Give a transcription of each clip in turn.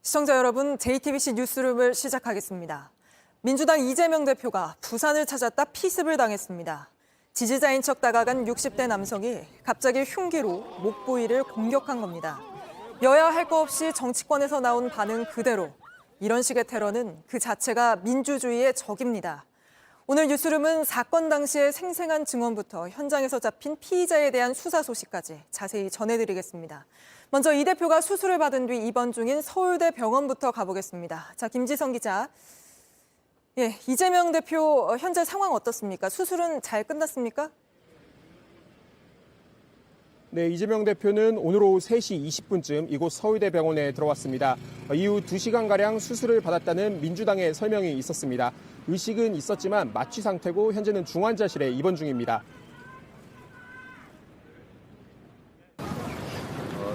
시청자 여러분, JTBC 뉴스룸을 시작하겠습니다. 민주당 이재명 대표가 부산을 찾았다 피습을 당했습니다. 지지자인 척 다가간 60대 남성이 갑자기 흉기로 목 부위를 공격한 겁니다. 여야 할 거 없이 정치권에서 나온 반응 그대로. 이런 식의 테러는 그 자체가 민주주의의 적입니다. 오늘 뉴스룸은 사건 당시의 생생한 증언부터 현장에서 잡힌 피의자에 대한 수사 소식까지 자세히 전해드리겠습니다. 먼저 이 대표가 수술을 받은 뒤 입원 중인 서울대 병원부터 가보겠습니다. 자, 김지성 기자. 이재명 대표 현재 상황 어떻습니까? 수술은 잘 끝났습니까? 네, 이재명 대표는 오늘 오후 3시 20분쯤 이곳 서울대 병원에 들어왔습니다. 이후 2시간가량 수술을 받았다는 민주당의 설명이 있었습니다. 의식은 있었지만 마취 상태고 현재는 중환자실에 입원 중입니다.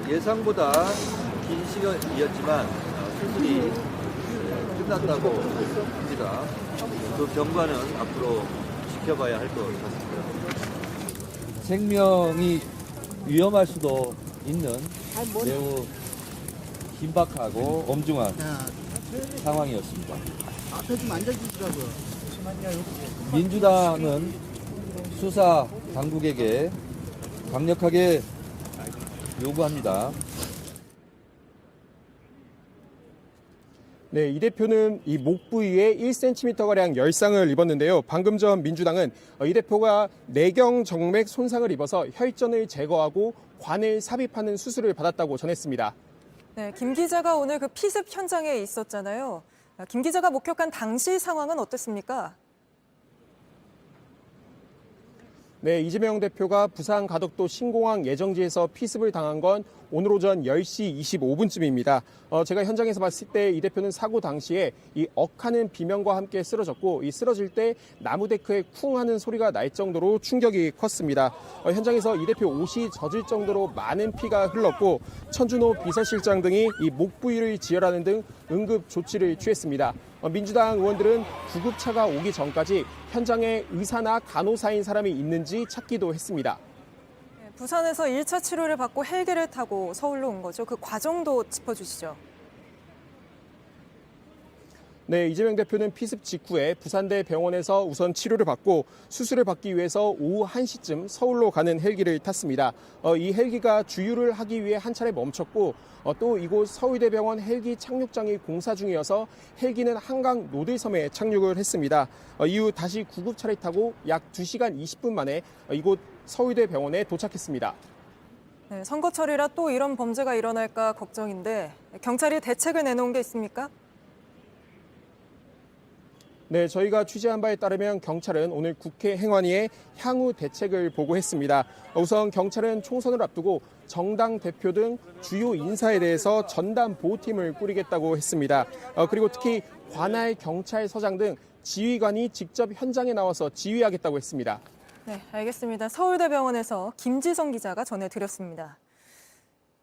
예상보다 긴 시간이었지만 수술이 끝났다고 합니다. 그 경과는 앞으로 지켜봐야 할 것 같습니다. 생명이 위험할 수도 있는 매우 긴박하고 엄중한 상황이었습니다. 앞에 좀 앉아주시라고요. 민주당은 수사 당국에게 강력하게 요구합니다. 네, 이 대표는 이 목 부위에 1cm가량 열상을 입었는데요. 방금 전 민주당은 이 대표가 내경 정맥 손상을 입어서 혈전을 제거하고 관을 삽입하는 수술을 받았다고 전했습니다. 네, 김 기자가 오늘 그 피습 현장에 있었잖아요. 김 기자가 목격한 당시 상황은 어땠습니까? 네, 이재명 대표가 부산 가덕도 신공항 예정지에서 피습을 당한 건 오늘 오전 10시 25분쯤입니다. 제가 현장에서 봤을 때 이 대표는 사고 당시에 이 억하는 비명과 함께 쓰러졌고 이 쓰러질 때 나무 데크에 쿵 하는 소리가 날 정도로 충격이 컸습니다. 현장에서 이 대표 옷이 젖을 정도로 많은 피가 흘렀고 천준호 비서실장 등이 이 목 부위를 지혈하는 등 응급 조치를 취했습니다. 민주당 의원들은 구급차가 오기 전까지 현장에 의사나 간호사인 사람이 있는지 찾기도 했습니다. 부산에서 1차 치료를 받고 헬기를 타고 서울로 온 거죠. 그 과정도 짚어주시죠. 네, 이재명 대표는 피습 직후에 부산대 병원에서 우선 치료를 받고 수술을 받기 위해서 오후 1시쯤 서울로 가는 헬기를 탔습니다. 이 헬기가 주유를 하기 위해 한 차례 멈췄고 또 이곳 서울대병원 헬기 착륙장이 공사 중이어서 헬기는 한강 노들섬에 착륙을 했습니다. 이후 다시 구급차를 타고 약 2시간 20분 만에 이곳 서울대병원에 도착했습니다. 네, 선거철이라 또 이런 범죄가 일어날까 걱정인데 경찰이 대책을 내놓은 게 있습니까? 네, 저희가 취재한 바에 따르면 경찰은 오늘 국회 행안위에 향후 대책을 보고했습니다. 우선 경찰은 총선을 앞두고 정당 대표 등 주요 인사에 대해서 전담 보호팀을 꾸리겠다고 했습니다. 그리고 특히 관할 경찰서장 등 지휘관이 직접 현장에 나와서 지휘하겠다고 했습니다. 네, 알겠습니다. 서울대병원에서 김지성 기자가 전해드렸습니다.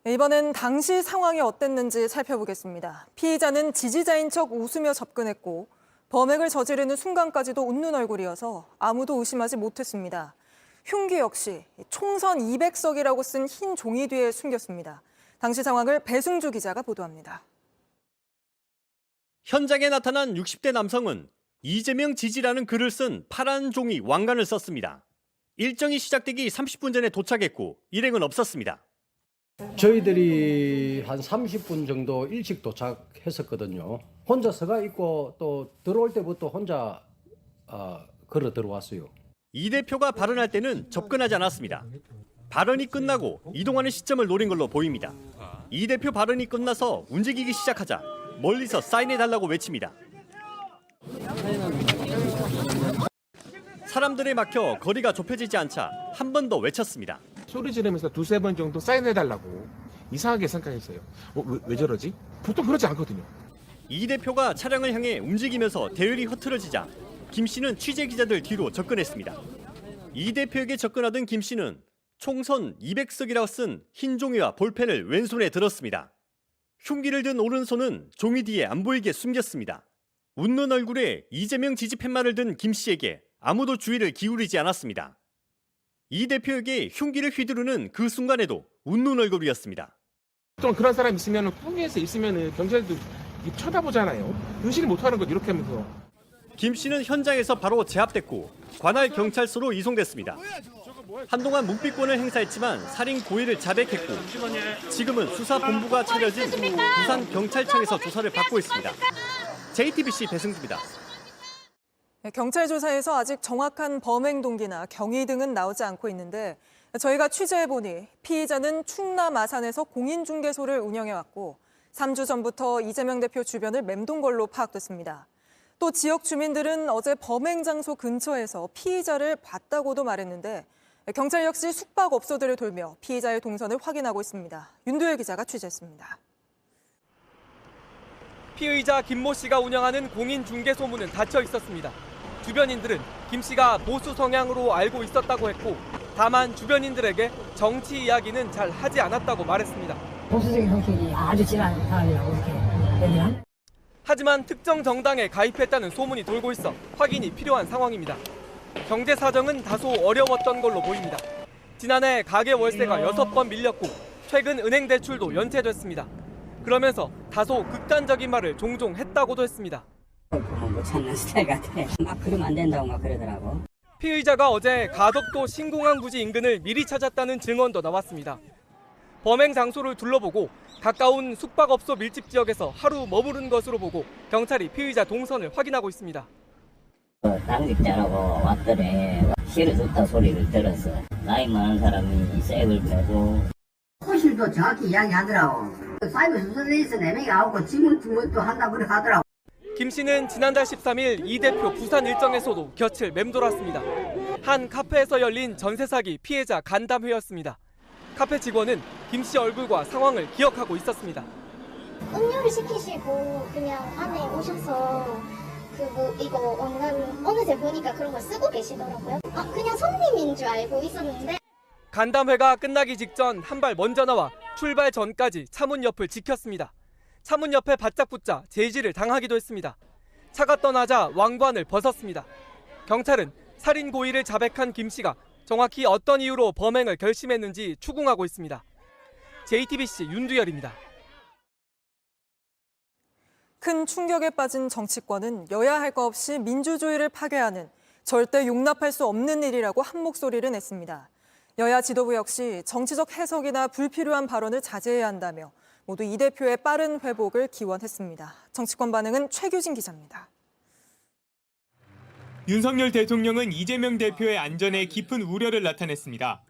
네, 이번엔 당시 상황이 어땠는지 살펴보겠습니다. 피의자는 지지자인 척 웃으며 접근했고 범행을 저지르는 순간까지도 웃는 얼굴이어서 아무도 의심하지 못했습니다. 흉기 역시 총선 200석이라고 쓴 흰 종이 뒤에 숨겼습니다. 당시 상황을 배승주 기자가 보도합니다. 현장에 나타난 60대 남성은 이재명 지지라는 글을 쓴 파란 종이 왕관을 썼습니다. 일정이 시작되기 30분 전에 도착했고 일행은 없었습니다. 저희들이 한 30분 정도 일찍 도착했었거든요. 혼자 서가 있고 또 들어올 때부터 혼자 걸어 들어왔어요. 이 대표가 발언할 때는 접근하지 않았습니다. 발언이 끝나고 이동하는 시점을 노린 걸로 보입니다. 이 대표 발언이 끝나서 움직이기 시작하자 멀리서 사인해달라고 외칩니다. 사람들에 막혀 거리가 좁혀지지 않자 한 번 더 외쳤습니다. 소리 지르면서 두세 번 정도 사인해달라고 이상하게 생각했어요. 왜 저러지? 보통 그러지 않거든요. 이 대표가 차량을 향해 움직이면서 대열이 흐트러지자 김 씨는 취재 기자들 뒤로 접근했습니다. 이 대표에게 접근하던 김 씨는 총선 200석이라고 쓴 흰 종이와 볼펜을 왼손에 들었습니다. 흉기를 든 오른손은 종이 뒤에 안 보이게 숨겼습니다. 웃는 얼굴에 이재명 지지 팻말을 든 김 씨에게 아무도 주의를 기울이지 않았습니다. 이 대표에게 흉기를 휘두르는 그 순간에도 웃는 얼굴이었습니다. 또 그런 사람 있으면 포기해서 있으면 경찰도 쳐다보잖아요. 의식을 못하는 거 이렇게 하면서. 김 씨는 현장에서 바로 제압됐고 관할 경찰서로 이송됐습니다. 한동안 묵비권을 행사했지만 살인 고의를 자백했고 지금은 수사본부가 차려진 부산경찰청에서 조사를 받고 있습니다. JTBC 배승주입니다. 경찰 조사에서 아직 정확한 범행 동기나 경위 등은 나오지 않고 있는데 저희가 취재해보니 피의자는 충남 아산에서 공인중개소를 운영해왔고 3주 전부터 이재명 대표 주변을 맴돈 걸로 파악됐습니다. 또 지역 주민들은 어제 범행 장소 근처에서 피의자를 봤다고도 말했는데 경찰 역시 숙박업소들을 돌며 피의자의 동선을 확인하고 있습니다. 윤도열 기자가 취재했습니다. 피의자 김모 씨가 운영하는 공인중개소 문은 닫혀 있었습니다. 주변인들은 김 씨가 보수 성향으로 알고 있었다고 했고 다만 주변인들에게 정치 이야기는 잘 하지 않았다고 말했습니다. 보수적인 성격이 아주 진한 사람이라고 이렇게 얘기한. 하지만 특정 정당에 가입했다는 소문이 돌고 있어 확인이 필요한 상황입니다. 경제 사정은 다소 어려웠던 걸로 보입니다. 지난해 가계 월세가 6번 밀렸고 최근 은행 대출도 연체됐습니다. 그러면서 다소 극단적인 말을 종종 했다고도 했습니다. 못 찾는 스타일 같아. 막 그러면 안 된다고 막 그러더라고. 피의자가 어제 가덕도 신공항 부지 인근을 미리 찾았다는 증언도 나왔습니다. 범행 장소를 둘러보고 가까운 숙박업소 밀집 지역에서 하루 머무른 것으로 보고 경찰이 피의자 동선을 확인하고 있습니다. 당직자라고 왔더래. 실어줬다 소리를 들었어. 나이 많은 사람이 색을 빼고. 호실도 정확히 이야기하더라고. 사이버 수사대에서 4명이 나오고 지문도 한다고 그렇게 하더라고. 김 씨는 지난달 13일 이 대표 부산 일정에서도 곁을 맴돌았습니다. 한 카페에서 열린 전세 사기 피해자 간담회였습니다. 카페 직원은 김 씨 얼굴과 상황을 기억하고 있었습니다. 음료를 시키시고 그냥 안에 오셔서 이거 어느새 보니까 그런 걸 쓰고 계시더라고요. 그냥 손님인 줄 알고 있었는데. 간담회가 끝나기 직전 한 발 먼저 나와 출발 전까지 차문 옆을 지켰습니다. 차문 옆에 바짝 붙자 제지를 당하기도 했습니다. 차가 떠나자 왕관을 벗었습니다. 경찰은 살인 고의를 자백한 김 씨가 정확히 어떤 이유로 범행을 결심했는지 추궁하고 있습니다. JTBC 윤두열입니다. 큰 충격에 빠진 정치권은 여야 할 것 없이 민주주의를 파괴하는 절대 용납할 수 없는 일이라고 한 목소리를 냈습니다. 여야 지도부 역시 정치적 해석이나 불필요한 발언을 자제해야 한다며 모두 이 대표의 빠른 회복을 기원했습니다. 정치권 반응은 최규진 기자입니다. 윤석열 대통령은 이재명 대표의 안전에 깊은 우려를 나타냈습니다.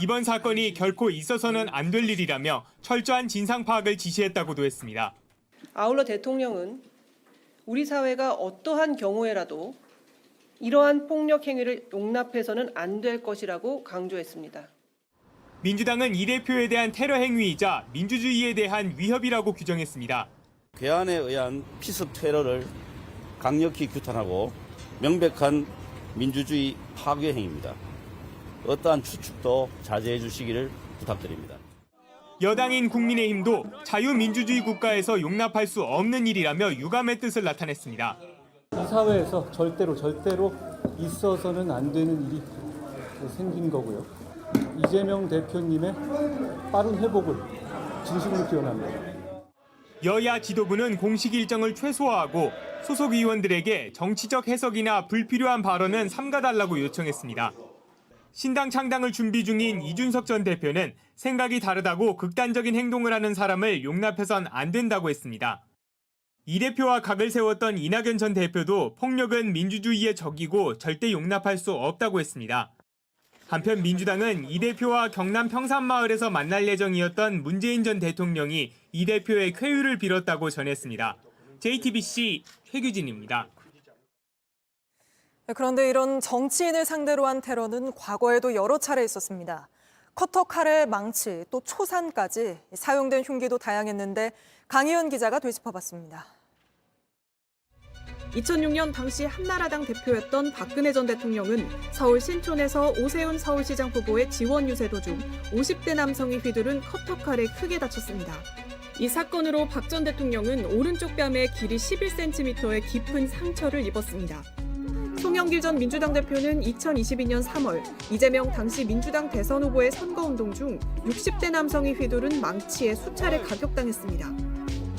이번 사건이 결코 있어서는 안 될 일이라며 철저한 진상 파악을 지시했다고도 했습니다. 아울러 대통령은 우리 사회가 어떠한 경우에라도 이러한 폭력 행위를 용납해서는 안 될 것이라고 강조했습니다. 민주당은 이 대표에 대한 테러 행위이자 민주주의에 대한 위협이라고 규정했습니다. 괴한에 의한 피습 테러를 강력히 규탄하고 명백한 민주주의 파괴 행위입니다. 어떠한 추측도 자제해 주시기를 부탁드립니다. 여당인 국민의힘도 자유민주주의 국가에서 용납할 수 없는 일이라며 유감의 뜻을 나타냈습니다. 이 사회에서 절대로 있어서는 안 되는 일이 생긴 거고요. 이재명 대표님의 빠른 회복을 진심으로 기원합니다. 여야 지도부는 공식 일정을 최소화하고 소속 의원들에게 정치적 해석이나 불필요한 발언은 삼가달라고 요청했습니다. 신당 창당을 준비 중인 이준석 전 대표는 생각이 다르다고 극단적인 행동을 하는 사람을 용납해선 안 된다고 했습니다. 이 대표와 각을 세웠던 이낙연 전 대표도 폭력은 민주주의의 적이고 절대 용납할 수 없다고 했습니다. 한편 민주당은 이 대표와 경남 평산마을에서 만날 예정이었던 문재인 전 대통령이 이 대표의 쾌유를 빌었다고 전했습니다. JTBC 최규진입니다. 그런데 이런 정치인을 상대로 한 테러는 과거에도 여러 차례 있었습니다. 커터, 칼에 망치, 또 초산까지 사용된 흉기도 다양했는데 강희연 기자가 되짚어봤습니다. 2006년 당시 한나라당 대표였던 박근혜 전 대통령은 서울 신촌에서 오세훈 서울시장 후보의 지원 유세 도중 50대 남성이 휘두른 커터칼에 크게 다쳤습니다. 이 사건으로 박 전 대통령은 오른쪽 뺨에 길이 11cm의 깊은 상처를 입었습니다. 송영길 전 민주당 대표는 2022년 3월 이재명 당시 민주당 대선 후보의 선거운동 중 60대 남성이 휘두른 망치에 수차례 가격당했습니다.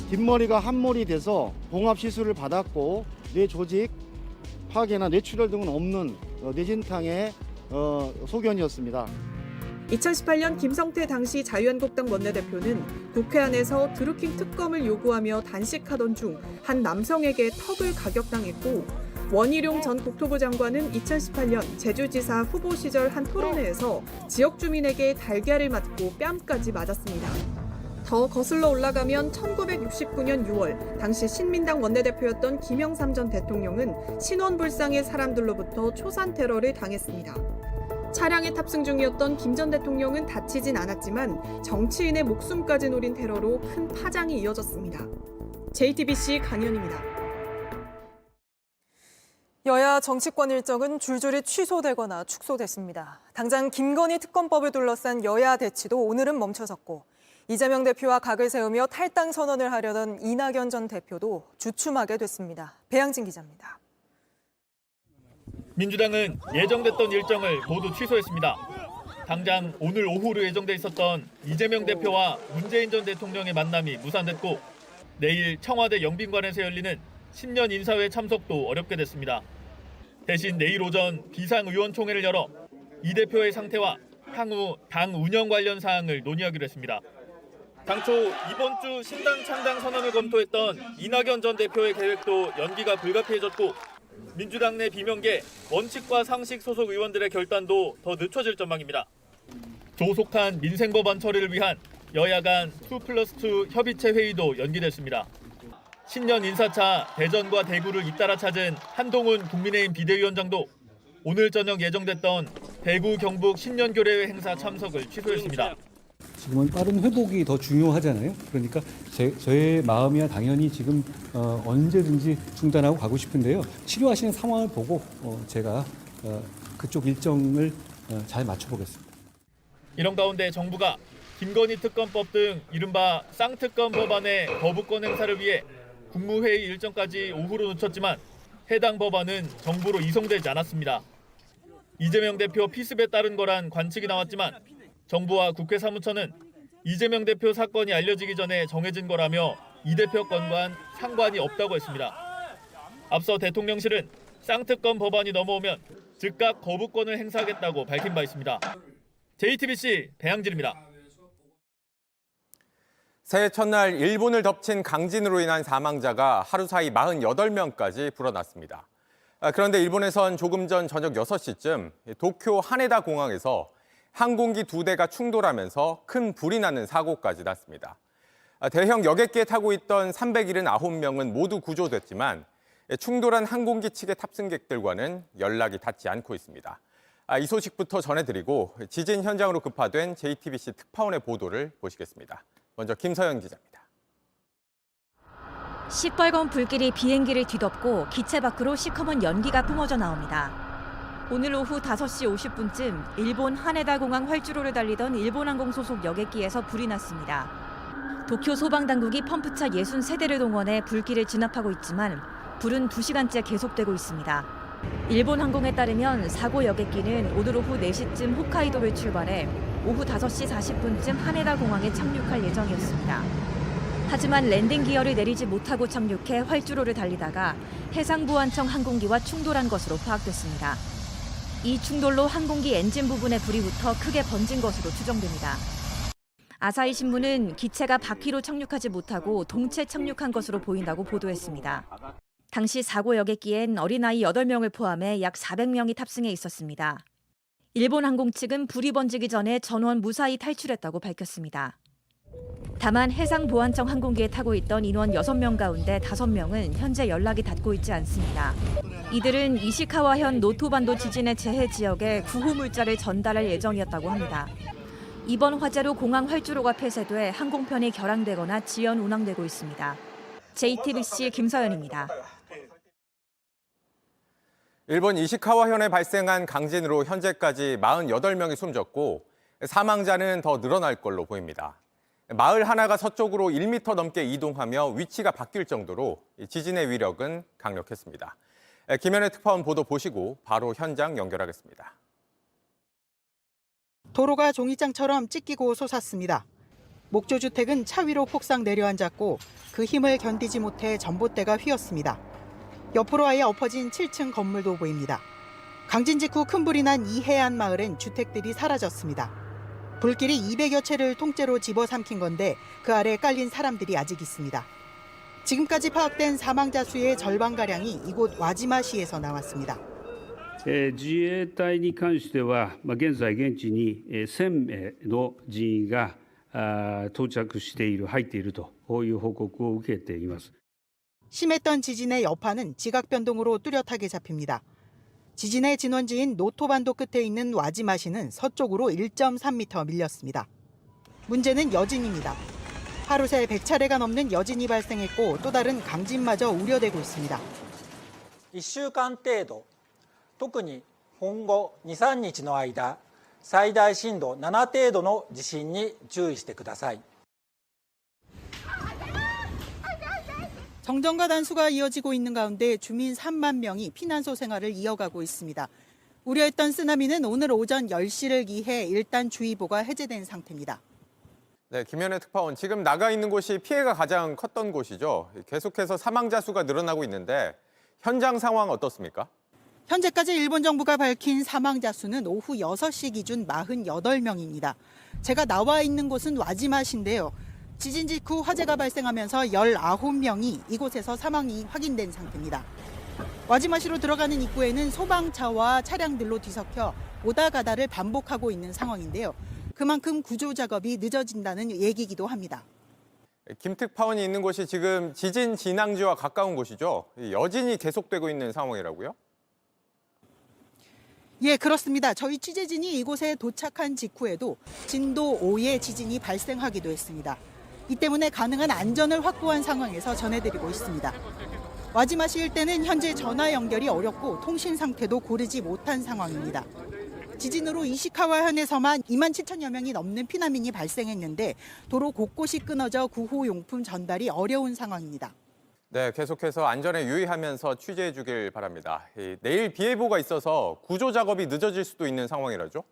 뒷머리가 한몰이 돼서 봉합 시술을 받았고 뇌 조직 파괴나 뇌출혈 등은 없는 뇌진탕의 소견이었습니다. 2018년 김성태 당시 자유한국당 원내대표는 국회 안에서 드루킹 특검을 요구하며 단식하던 중 한 남성에게 턱을 가격당했고, 원희룡 전 국토부 장관은 2018년 제주지사 후보 시절 한 토론회에서 지역 주민에게 달걀을 맞고 뺨까지 맞았습니다. 더 거슬러 올라가면 1969년 6월 당시 신민당 원내대표였던 김영삼 전 대통령은 신원불상의 사람들로부터 초산 테러를 당했습니다. 차량에 탑승 중이었던 김 전 대통령은 다치진 않았지만 정치인의 목숨까지 노린 테러로 큰 파장이 이어졌습니다. JTBC 강현입니다. 여야 정치권 일정은 줄줄이 취소되거나 축소됐습니다. 당장 김건희 특검법을 둘러싼 여야 대치도 오늘은 멈춰섰고, 이재명 대표와 각을 세우며 탈당 선언을 하려던 이낙연 전 대표도 주춤하게 됐습니다. 배양진 기자입니다. 민주당은 예정됐던 일정을 모두 취소했습니다. 당장 오늘 오후로 예정돼 있었던 이재명 대표와 문재인 전 대통령의 만남이 무산됐고, 내일 청와대 영빈관에서 열리는 신년 인사회 참석도 어렵게 됐습니다. 대신 내일 오전 비상의원총회를 열어 이 대표의 상태와 향후 당 운영 관련 사항을 논의하기로 했습니다. 당초 이번 주 신당 창당 선언을 검토했던 이낙연 전 대표의 계획도 연기가 불가피해졌고, 민주당 내 비명계 원칙과 상식 소속 의원들의 결단도 더 늦춰질 전망입니다. 조속한 민생법안 처리를 위한 여야 간 2+2 협의체 회의도 연기됐습니다. 신년 인사차 대전과 대구를 잇따라 찾은 한동훈 국민의힘 비대위원장도 오늘 저녁 예정됐던 대구 경북 신년교례회 행사 참석을 취소했습니다. 지금은 빠른 회복이 더 중요하잖아요. 그러니까 저의 마음이야 당연히 지금 언제든지 중단하고 가고 싶은데요. 치료하시는 상황을 보고 제가 그쪽 일정을 잘 맞춰보겠습니다. 이런 가운데 정부가 김건희 특검법 등 이른바 쌍특검 법안의 거부권 행사를 위해 국무회의 일정까지 오후로 늦췄지만 해당 법안은 정부로 이송되지 않았습니다. 이재명 대표 피습에 따른 거란 관측이 나왔지만 정부와 국회 사무처는 이재명 대표 사건이 알려지기 전에 정해진 거라며 이 대표 건과는 상관이 없다고 했습니다. 앞서 대통령실은 쌍특검 법안이 넘어오면 즉각 거부권을 행사하겠다고 밝힌 바 있습니다. JTBC 배양진입니다. 새해 첫날 일본을 덮친 강진으로 인한 사망자가 하루 사이 48명까지 불어났습니다. 그런데 일본에선 조금 전 저녁 6시쯤 도쿄 하네다 공항에서 항공기 2대가 충돌하면서 큰 불이 나는 사고까지 났습니다. 대형 여객기에 타고 있던 379명은 모두 구조됐지만 충돌한 항공기 측의 탑승객들과는 연락이 닿지 않고 있습니다. 이 소식부터 전해드리고 지진 현장으로 급파된 JTBC 특파원의 보도를 보시겠습니다. 먼저 김서연 기자입니다. 시뻘건 불길이 비행기를 뒤덮고 기체 밖으로 시커먼 연기가 뿜어져 나옵니다. 오늘 오후 5시 50분쯤 일본 하네다 공항 활주로를 달리던 일본항공 소속 여객기에서 불이 났습니다. 도쿄 소방당국이 펌프차 63대를 동원해 불길을 진압하고 있지만 불은 2시간째 계속되고 있습니다. 일본 항공에 따르면 사고 여객기는 오늘 오후 4시쯤 홋카이도를 출발해 오후 5시 40분쯤 하네다 공항에 착륙할 예정이었습니다. 하지만 랜딩 기어를 내리지 못하고 착륙해 활주로를 달리다가 해상보안청 항공기와 충돌한 것으로 파악됐습니다. 이 충돌로 항공기 엔진 부분에 불이 붙어 크게 번진 것으로 추정됩니다. 아사히 신문은 기체가 바퀴로 착륙하지 못하고 동체 착륙한 것으로 보인다고 보도했습니다. 당시 사고 여객기엔 어린아이 8명을 포함해 약 400명이 탑승해 있었습니다. 일본 항공 측은 불이 번지기 전에 전원 무사히 탈출했다고 밝혔습니다. 다만 해상보안청 항공기에 타고 있던 인원 6명 가운데 5명은 현재 연락이 닿고 있지 않습니다. 이들은 이시카와현 노토반도 지진의 재해 지역에 구호물자를 전달할 예정이었다고 합니다. 이번 화재로 공항 활주로가 폐쇄돼 항공편이 결항되거나 지연 운항되고 있습니다. JTBC 김서연입니다. 일본 이시카와현에 발생한 강진으로 현재까지 48명이 숨졌고 사망자는 더 늘어날 걸로 보입니다. 마을 하나가 서쪽으로 1m 넘게 이동하며 위치가 바뀔 정도로 지진의 위력은 강력했습니다. 김현애 특파원 보도 보시고 바로 현장 연결하겠습니다. 도로가 종이장처럼 찢기고 솟았습니다. 목조주택은 차 위로 폭삭 내려앉았고 그 힘을 견디지 못해 전봇대가 휘었습니다. 옆으로 아예 엎어진 7층 건물도 보입니다. 강진 직후 큰 불이 난 이해안 마을엔 주택들이 사라졌습니다. 불길이 200여 채를 통째로 집어삼킨 건데 그 아래 깔린 사람들이 아직 있습니다. 지금까지 파악된 사망자 수의 절반가량이 이곳 와지마시에서 나왔습니다. 自衛隊に関しては、現在現地に1000名の人員が到着している、入っているという報告を受けています。 심했던 지진의 여파는 지각 변동으로 뚜렷하게 잡힙니다. 지진의 진원지인 노토반도 끝에 있는 와지마시는 서쪽으로 1.3m 밀렸습니다. 문제는 여진입니다. 하루 새 100차례가 넘는 여진이 발생했고 또 다른 강진마저 우려되고 있습니다. 1週間程度、特に今後2、3日の間、最大震度7程度の地震に注意してください。 정전과 단수가 이어지고 있는 가운데 주민 3만 명이 피난소 생활을 이어가고 있습니다. 우려했던 쓰나미는 오늘 오전 10시를 기해 일단 주의보가 해제된 상태입니다. 네, 김현애 특파원, 지금 나가 있는 곳이 피해가 가장 컸던 곳이죠. 계속해서 사망자 수가 늘어나고 있는데 현장 상황 어떻습니까? 현재까지 일본 정부가 밝힌 사망자 수는 오후 6시 기준 48명입니다. 제가 나와 있는 곳은 와지마시인데요. 지진 직후 화재가 발생하면서 19명이 이곳에서 사망이 확인된 상태입니다. 와지마시로 들어가는 입구에는 소방차와 차량들로 뒤섞여 오다 가다를 반복하고 있는 상황인데요. 그만큼 구조 작업이 늦어진다는 얘기이기도 합니다. 김 특파원이 있는 곳이 지금 지진 진앙지와 가까운 곳이죠. 여진이 계속되고 있는 상황이라고요? 예, 그렇습니다. 저희 취재진이 이곳에 도착한 직후에도 진도 5의 지진이 발생하기도 했습니다. 이 때문에 가능한 안전을 확보한 상황에서 전해드리고 있습니다. 와지마시 일대는 현재 전화 연결이 어렵고 통신 상태도 고르지 못한 상황입니다. 지진으로 이시카와현에서만 2만 7천여 명이 넘는 피난민이 발생했는데 도로 곳곳이 끊어져 구호용품 전달이 어려운 상황입니다. 네, 계속해서 안전에 유의하면서 취재해 주길 바랍니다. 내일 비 예보가 있어서 구조 작업이 늦어질 수도 있는 상황이라죠?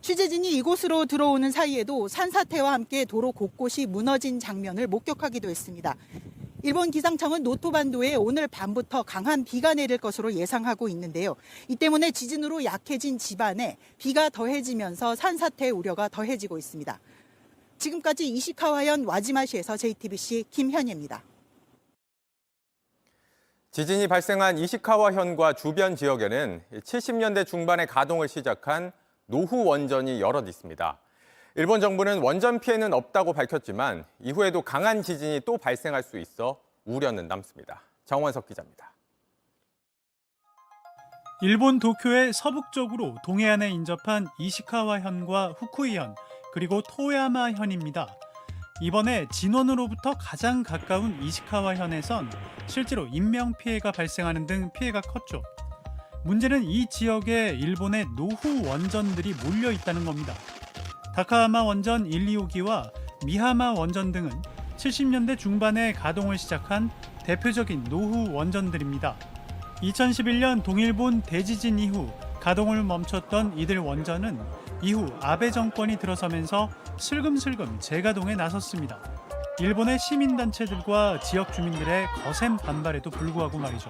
취재진이 이곳으로 들어오는 사이에도 산사태와 함께 도로 곳곳이 무너진 장면을 목격하기도 했습니다. 일본 기상청은 노토반도에 오늘 밤부터 강한 비가 내릴 것으로 예상하고 있는데요. 이 때문에 지진으로 약해진 집안에 비가 더해지면서 산사태 우려가 더해지고 있습니다. 지금까지 이시카와현 와지마시에서 JTBC 김현예입니다. 지진이 발생한 이시카와현과 주변 지역에는 70년대 중반에 가동을 시작한 노후 원전이 여럿 있습니다. 일본 정부는 원전 피해는 없다고 밝혔지만 이후에도 강한 지진이 또 발생할 수 있어 우려는 남습니다. 정원석 기자입니다. 일본 도쿄의 서북쪽으로 동해안에 인접한 이시카와현과 후쿠이현 그리고 토야마현입니다. 이번에 진원으로부터 가장 가까운 이시카와현에선 실제로 인명피해가 발생하는 등 피해가 컸죠. 문제는 이 지역에 일본의 노후 원전들이 몰려 있다는 겁니다. 다카하마 원전 1, 2호기와 미하마 원전 등은 70년대 중반에 가동을 시작한 대표적인 노후 원전들입니다. 2011년 동일본 대지진 이후 가동을 멈췄던 이들 원전은 이후 아베 정권이 들어서면서 슬금슬금 재가동에 나섰습니다. 일본의 시민단체들과 지역 주민들의 거센 반발에도 불구하고 말이죠.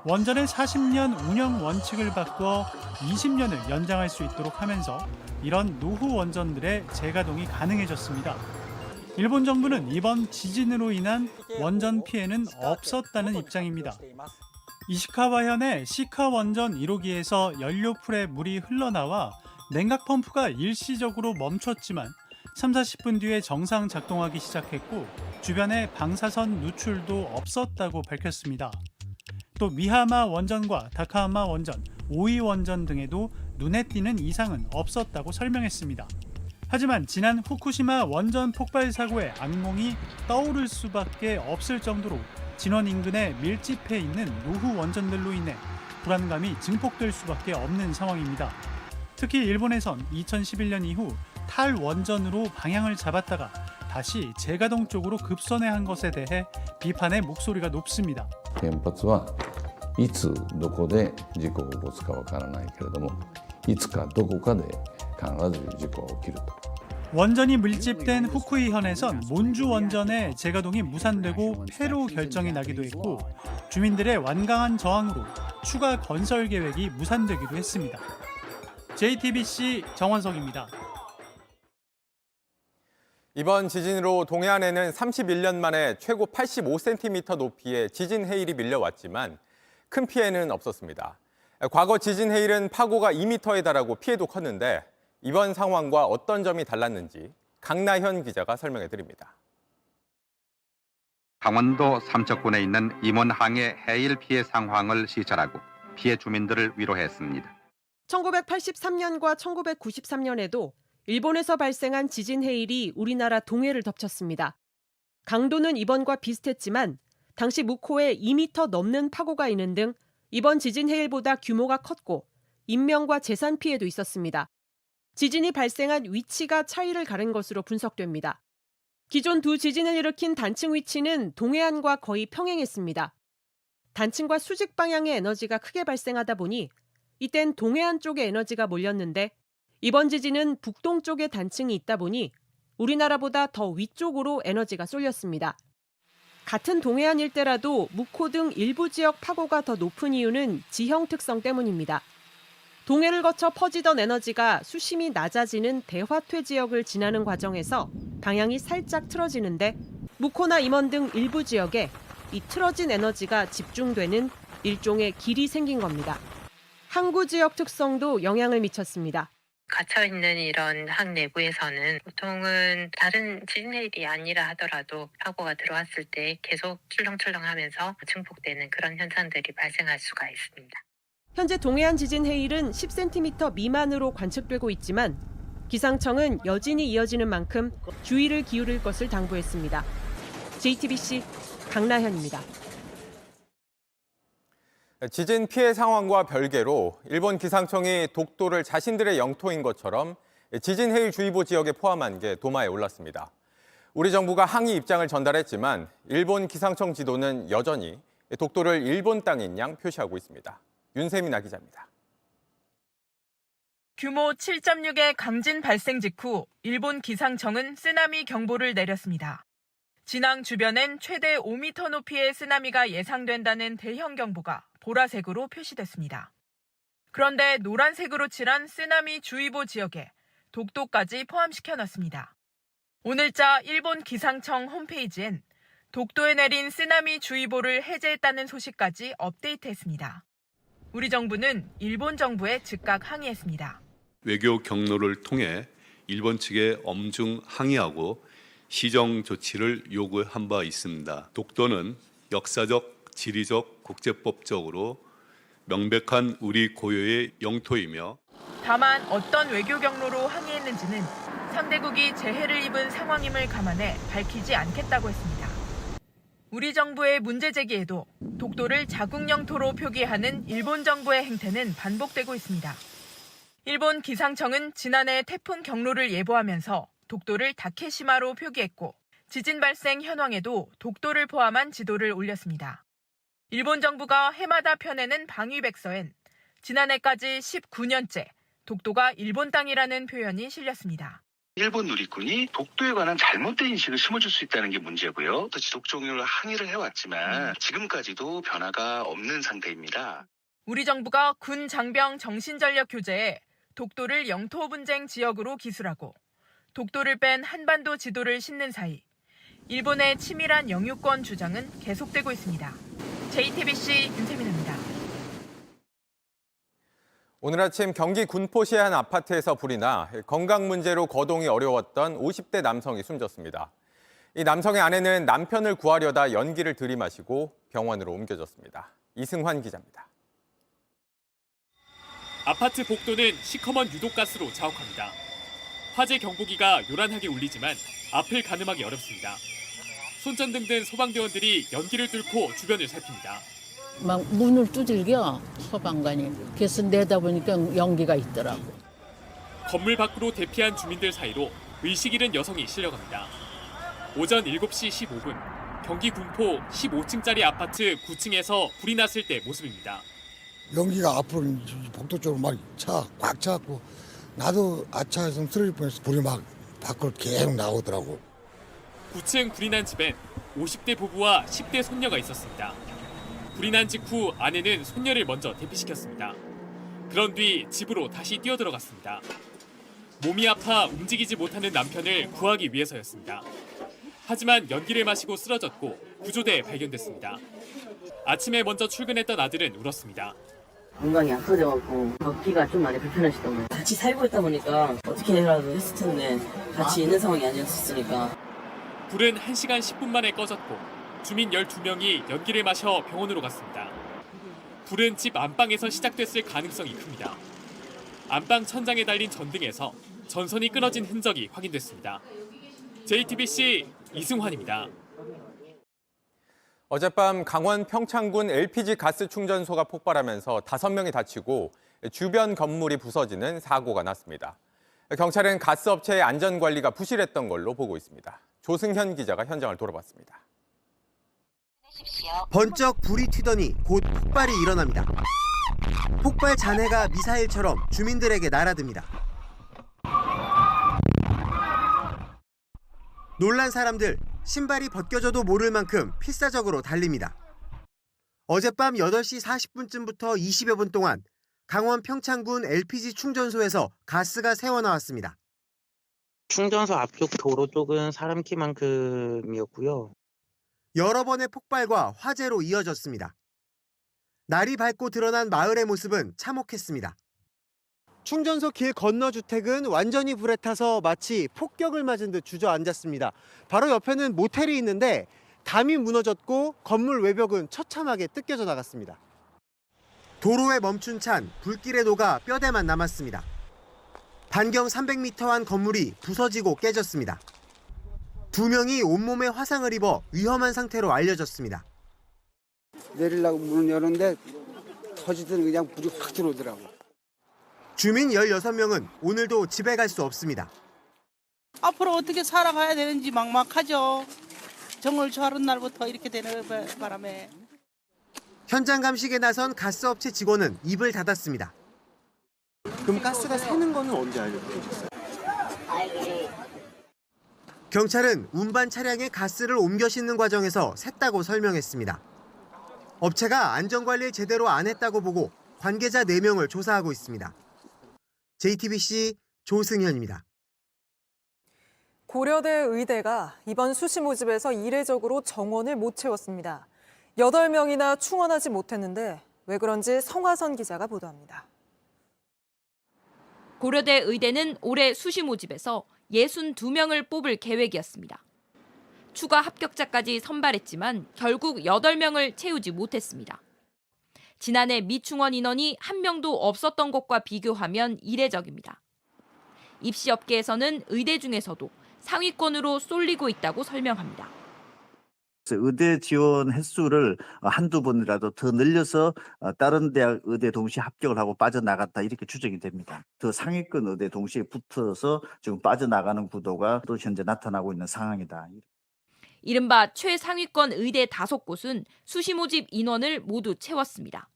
원전의 40년 운영 원칙을 바꿔 20년을 연장할 수 있도록 하면서 이런 노후 원전들의 재가동이 가능해졌습니다. 일본 정부는 이번 지진으로 인한 원전 피해는 없었다는 입장입니다. 이시카와현의 시카 원전 1호기에서 연료풀에 물이 흘러나와 냉각 펌프가 일시적으로 멈췄지만 3, 40분 뒤에 정상 작동하기 시작했고 주변에 방사선 누출도 없었다고 밝혔습니다. 또 미하마 원전과 다카하마 원전, 오이 원전 등에도 눈에 띄는 이상은 없었다고 설명했습니다. 하지만 지난 후쿠시마 원전 폭발 사고의 악몽이 떠오를 수밖에 없을 정도로 진원 인근에 밀집해 있는 노후 원전들로 인해 불안감이 증폭될 수밖에 없는 상황입니다. 특히 일본에선 2011년 이후 탈원전으로 방향을 잡았다가 다시 재가동 쪽으로 급선회한 것에 대해 비판의 목소리가 높습니다. 原発はいつどこで事故を起こすかわからないけれども、いつかどこかで必ず事故が起きると。 원전이 밀집된 후쿠이현에선 몬주 원전의 재가동이 무산되고 폐로 결정이 나기도 했고 주민들의 완강한 저항으로 추가 건설 계획이 무산되기도 했습니다. JTBC 정원석입니다. 이번 지진으로 동해안에는 31년 만에 최고 85cm 높이의 지진 해일이 밀려왔지만 큰 피해는 없었습니다. 과거 지진 해일은 파고가 2m에 달하고 피해도 컸는데 이번 상황과 어떤 점이 달랐는지 강나현 기자가 설명해 드립니다. 강원도 삼척군에 있는 임원항의 해일 피해 상황을 시찰하고 피해 주민들을 위로했습니다. 1983년과 1993년에도 일본에서 발생한 지진 해일이 우리나라 동해를 덮쳤습니다. 강도는 이번과 비슷했지만 당시 묵호에 2m 넘는 파고가 있는 등 이번 지진 해일보다 규모가 컸고 인명과 재산 피해도 있었습니다. 지진이 발생한 위치가 차이를 가른 것으로 분석됩니다. 기존 두 지진을 일으킨 단층 위치는 동해안과 거의 평행했습니다. 단층과 수직 방향의 에너지가 크게 발생하다 보니 이땐 동해안 쪽에 에너지가 몰렸는데 이번 지진은 북동 쪽에 단층이 있다 보니 우리나라보다 더 위쪽으로 에너지가 쏠렸습니다. 같은 동해안 일대라도 묵호 등 일부 지역 파고가 더 높은 이유는 지형 특성 때문입니다. 동해를 거쳐 퍼지던 에너지가 수심이 낮아지는 대화퇴 지역을 지나는 과정에서 방향이 살짝 틀어지는데 묵호나 임원 등 일부 지역에 이 틀어진 에너지가 집중되는 일종의 길이 생긴 겁니다. 항구 지역 특성도 영향을 미쳤습니다. 갇혀있는 이런 항 내부에서는 보통은 다른 지진 해일이 아니라 하더라도 파고가 들어왔을 때 계속 출렁출렁하면서 증폭되는 그런 현상들이 발생할 수가 있습니다. 현재 동해안 지진 해일은 10cm 미만으로 관측되고 있지만 기상청은 여진이 이어지는 만큼 주의를 기울일 것을 당부했습니다. JTBC 강나현입니다. 지진 피해 상황과 별개로 일본 기상청이 독도를 자신들의 영토인 것처럼 지진 해일 주의보 지역에 포함한 게 도마에 올랐습니다. 우리 정부가 항의 입장을 전달했지만 일본 기상청 지도는 여전히 독도를 일본 땅인 양 표시하고 있습니다. 윤세민아 기자입니다. 규모 7.6의 강진 발생 직후 일본 기상청은 쓰나미 경보를 내렸습니다. 진앙 주변엔 최대 5m 높이의 쓰나미가 예상된다는 대형 경보가 보라색으로 표시됐습니다. 그런데 노란색으로 칠한 쓰나미 주의보 지역에 독도까지 포함시켜놨습니다. 오늘자 일본 기상청 홈페이지엔 독도에 내린 쓰나미 주의보를 해제했다는 소식까지 업데이트했습니다. 우리 정부는 일본 정부에 즉각 항의했습니다. 외교 경로를 통해 일본 측에 엄중 항의하고 시정 조치를 요구한 바 있습니다. 독도는 역사적, 지리적, 국제법적으로 명백한 우리 고유의 영토이며 다만 어떤 외교 경로로 항의했는지는 상대국이 재해를 입은 상황임을 감안해 밝히지 않겠다고 했습니다. 우리 정부의 문제 제기에도 독도를 자국 영토로 표기하는 일본 정부의 행태는 반복되고 있습니다. 일본 기상청은 지난해 태풍 경로를 예보하면서 독도를 다케시마로 표기했고 지진 발생 현황에도 독도를 포함한 지도를 올렸습니다. 일본 정부가 해마다 펴내는 방위백서엔 지난해까지 19년째 독도가 일본 땅이라는 표현이 실렸습니다. 일본 누리꾼이 독도에 관한 잘못된 인식을 심어줄 수 있다는 게 문제고요. 또 지속적으로 항의를 해왔지만 지금까지도 변화가 없는 상태입니다. 우리 정부가 군 장병 정신전력 교재에 독도를 영토 분쟁 지역으로 기술하고 독도를 뺀 한반도 지도를 싣는 사이 일본의 치밀한 영유권 주장은 계속되고 있습니다. JTBC 윤세민입니다. 오늘 아침 경기 군포시의 한 아파트에서 불이 나 건강 문제로 거동이 어려웠던 50대 남성이 숨졌습니다. 이 남성의 아내는 남편을 구하려다 연기를 들이마시고 병원으로 옮겨졌습니다. 이승환 기자입니다. 아파트 복도는 시커먼 유독가스로 자욱합니다. 화재 경보기가 요란하게 울리지만 앞을 가늠하기 어렵습니다. 손전등 든 소방대원들이 연기를 뚫고 주변을 살핍니다. 막 문을 두들겨 소방관이. 그래서 내다보니까 연기가 있더라고. 건물 밖으로 대피한 주민들 사이로 의식 잃은 여성이 실려갑니다. 오전 7시 15분 경기 군포 15층짜리 아파트 9층에서 불이 났을 때 모습입니다. 연기가 앞으로 복도 쪽으로 막 꽉 차갖고 나도 아차해서 쓰러질 뻔해서 불이 막 밖으로 계속 나오더라고. 9층 불이 난 집엔 50대 부부와 10대 손녀가 있었습니다. 불이 난 직후 아내는 손녀를 먼저 대피시켰습니다. 그런 뒤 집으로 다시 뛰어들어갔습니다. 몸이 아파 움직이지 못하는 남편을 구하기 위해서였습니다. 하지만 연기를 마시고 쓰러졌고 구조대에 발견됐습니다. 아침에 먼저 출근했던 아들은 울었습니다. 건강이 약해져갖고 걷기가 좀 많이 불편하시던 거예요. 같이 살고 있다 보니까 어떻게라도 했을 텐데 같이 있는 상황이 아니었으니까. 불은 1시간 10분 만에 꺼졌고 주민 12명이 연기를 마셔 병원으로 갔습니다. 불은 집 안방에서 시작됐을 가능성이 큽니다. 안방 천장에 달린 전등에서 전선이 끊어진 흔적이 확인됐습니다. JTBC 이승환입니다. 어젯밤 강원 평창군 LPG 가스 충전소가 폭발하면서 5명이 다치고 주변 건물이 부서지는 사고가 났습니다. 경찰은 가스업체의 안전관리가 부실했던 걸로 보고 있습니다. 조승현 기자가 현장을 돌아봤습니다. 번쩍 불이 튀더니 곧 폭발이 일어납니다. 폭발 잔해가 미사일처럼 주민들에게 날아듭니다. 놀란 사람들, 신발이 벗겨져도 모를 만큼 필사적으로 달립니다. 어젯밤 8시 40분쯤부터 20여 분 동안 강원 평창군 LPG 충전소에서 가스가 새어나왔습니다. 충전소 앞쪽 도로 쪽은 사람 키만큼이었고요. 여러 번의 폭발과 화재로 이어졌습니다. 날이 밝고 드러난 마을의 모습은 참혹했습니다. 충전소 길 건너 주택은 완전히 불에 타서 마치 폭격을 맞은 듯 주저앉았습니다. 바로 옆에는 모텔이 있는데 담이 무너졌고 건물 외벽은 처참하게 뜯겨져 나갔습니다. 도로에 멈춘 찬 불길에 녹아 뼈대만 남았습니다. 반경 300m 안 건물이 부서지고 깨졌습니다. 2명이 온몸에 화상을 입어 위험한 상태로 알려졌습니다. 내리려고 문을 열었는데 터지더니 그냥 불이 확 들어오더라고. 주민 16명은 오늘도 집에 갈 수 없습니다. 앞으로 어떻게 살아가야 되는지 막막하죠. 정월 좋아하는 날부터 이렇게 되는 바람에. 현장 감식에 나선 가스업체 직원은 입을 닫았습니다. 그럼 가스가 새는 거는 언제 알려주셨어요? 경찰은 운반 차량에 가스를 옮겨 싣는 과정에서 샜다고 설명했습니다. 업체가 안전관리를 제대로 안 했다고 보고 관계자 4명을 조사하고 있습니다. JTBC 조승현입니다. 고려대 의대가 이번 수시 모집에서 이례적으로 정원을 못 채웠습니다. 8명이나 충원하지 못했는데 왜 그런지 성화선 기자가 보도합니다. 고려대 의대는 올해 수시 모집에서 62명을 뽑을 계획이었습니다. 추가 합격자까지 선발했지만 결국 8명을 채우지 못했습니다. 지난해 미충원 인원이 1명도 없었던 것과 비교하면 이례적입니다. 입시업계에서는 의대 중에서도 상위권으로 쏠리고 있다고 설명합니다. 의대 지원 횟수를 한두 번이라도 더 늘려서 다른 대학 의대 동시에 합격을 하고 빠져나갔다 이렇게 추정이 됩니다. 더 상위권 의대 동시에 붙어서 지금 빠져나가는 구도가 또 현재 나타나고 있는 상황이다. 이른바 최상위권 의대 5곳은 수시 모집 인원을 모두 채웠습니다.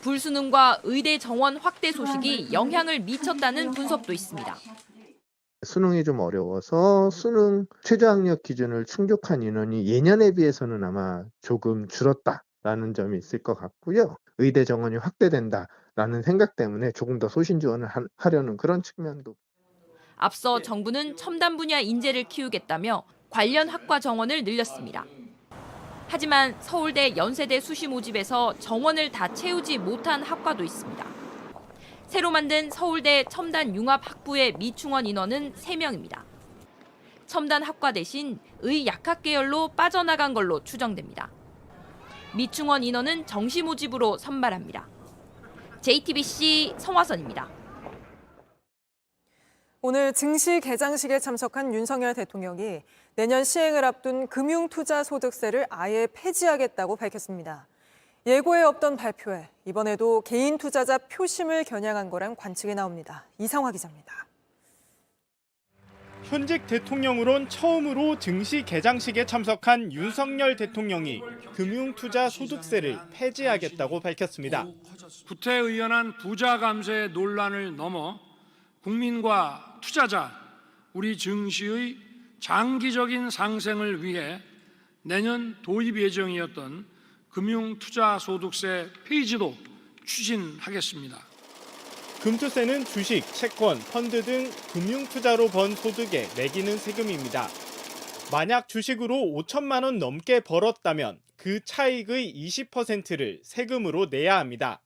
불수능과 의대 정원 확대 소식이 영향을 미쳤다는 분석도 있습니다. 수능이 좀 어려워서 수능 최저학력 기준을 충족한 인원이 예년에 비해서는 아마 조금 줄었다라는 점이 있을 것 같고요. 의대 정원이 확대된다라는 생각 때문에 조금 더 소신 지원을 하려는 그런 측면도. 앞서 정부는 첨단 분야 인재를 키우겠다며 관련 학과 정원을 늘렸습니다. 하지만 서울대, 연세대 수시 모집에서 정원을 다 채우지 못한 학과도 있습니다. 새로 만든 서울대 첨단 융합학부의 미충원 인원은 3명입니다. 첨단 학과 대신 의약학 계열로 빠져나간 걸로 추정됩니다. 미충원 인원은 정시 모집으로 선발합니다. JTBC 성화선입니다. 오늘 증시 개장식에 참석한 윤석열 대통령이 내년 시행을 앞둔 금융투자소득세를 아예 폐지하겠다고 밝혔습니다. 예고에 없던 발표에 이번에도 개인 투자자 표심을 겨냥한 거란 관측이 나옵니다. 이상화 기자입니다. 현직 대통령으론 처음으로 증시 개장식에 참석한 윤석열 대통령이 금융투자소득세를 폐지하겠다고 밝혔습니다. 구태의연한 부자 감세의 논란을 넘어 국민과 투자자, 우리 증시의 장기적인 상생을 위해 내년 도입 예정이었던 금융투자소득세 폐지도 추진하겠습니다. 금투세는 주식, 채권, 펀드 등 금융투자로 번 소득에 매기는 세금입니다. 만약 주식으로 5천만 원 넘게 벌었다면 그 차익의 20%를 세금으로 내야 합니다.